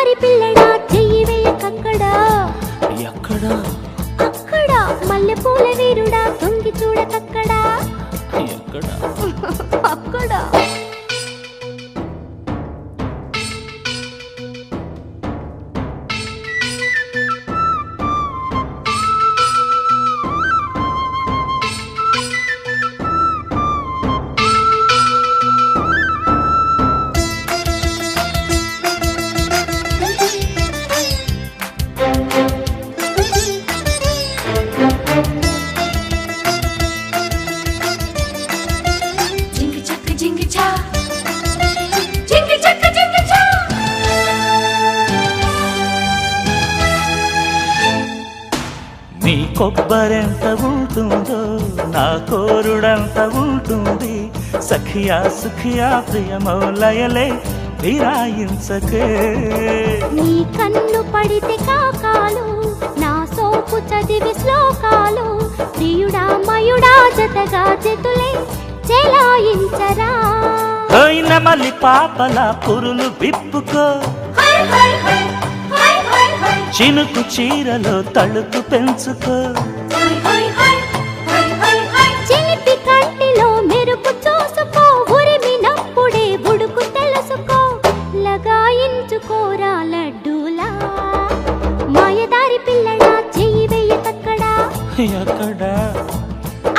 మాయదారి పిల్లడా చెయ్యి వేయకక్కడా ఎక్కడ అక్కడ మల్లెపూల వీరుడా తొంగి చూడకక్కడా ఎక్కడ అక్కడ నీ కొబ్బరెంత ఉంటుందో నా కోరుడంత ఉంటుంది సఖియా సుఖియా ప్రియమౌలయలే విరాయించకే నీ కన్ను పడితే కాకాలు నా సోపు చదివి శ్లోకాలు ప్రియుడా మయుడా జతగా జతులే చెలాయించరా పోయిన మల్లి పాపల పురులు విప్పుకో చినుకు చీరలో తళుకు పెంచుకో చిలిపి కంటిలో మెరుపు చూసుకో ఉరిమినప్పుడే బుడుకు తెలుసుకో లగాయించుకోరా లడ్డూలా మాయదారి పిల్లడా చెయ్యి వేయకక్కడా ఎక్కడ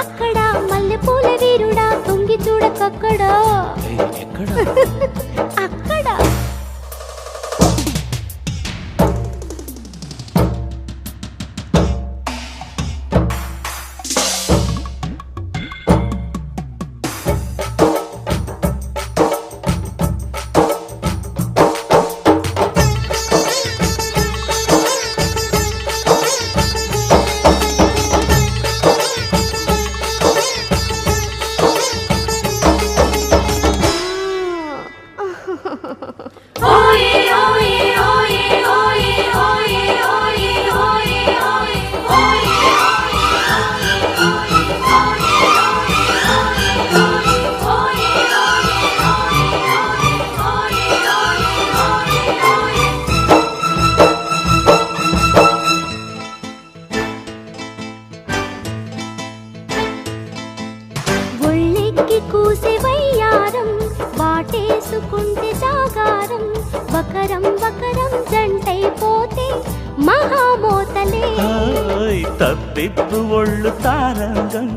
అక్కడ మల్లెపూల వీరుడా తొంగి చూడకక్కడా ఎక్కడ అక్కడ కూసే వయ్యారం వాటేసుకుంటే జాగారం బకరం బకరం జంటైపోతే మహామోతలే తప్పిప్పు ఒళ్ళు తారంగం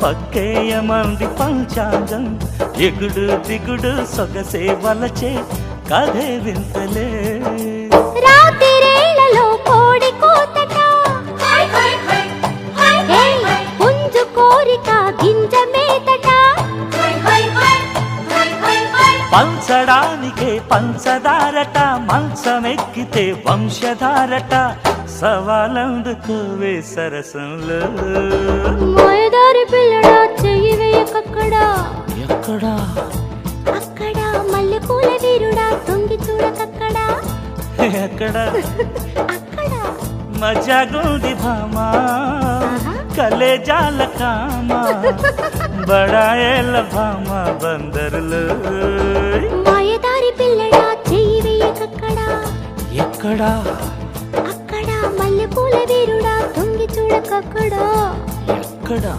పక్కేయమంది పంచాంగం ఎగుడు దిగుడు సొగసే వలచే కథే వింతలే రాత్రిరేళ్లలో కోడి కోతట పుంజు కోరిక గింజ మేతట పంచడానికే పంచదారట మంచమెక్కితే వంశధారట సవాలందుకోవే సరసంలో మాయదారి పిల్లడా చెయ్యి వేయకక్కడా ఎక్కడా అక్కడ మల్లెపూల వీరుడా తొంగి చూడకక్కడా ఎక్కడ అక్కడ మజాగుంది భామా కలేజాల కామా బడాయేల భామా బందరులో మాయదారి పిల్లడా చెయ్యి వేయకక్కడా ఎక్కడా అక్కడ మల్లెపూల వీరుడా తొంగి చూడకక్కడా ఎక్కడా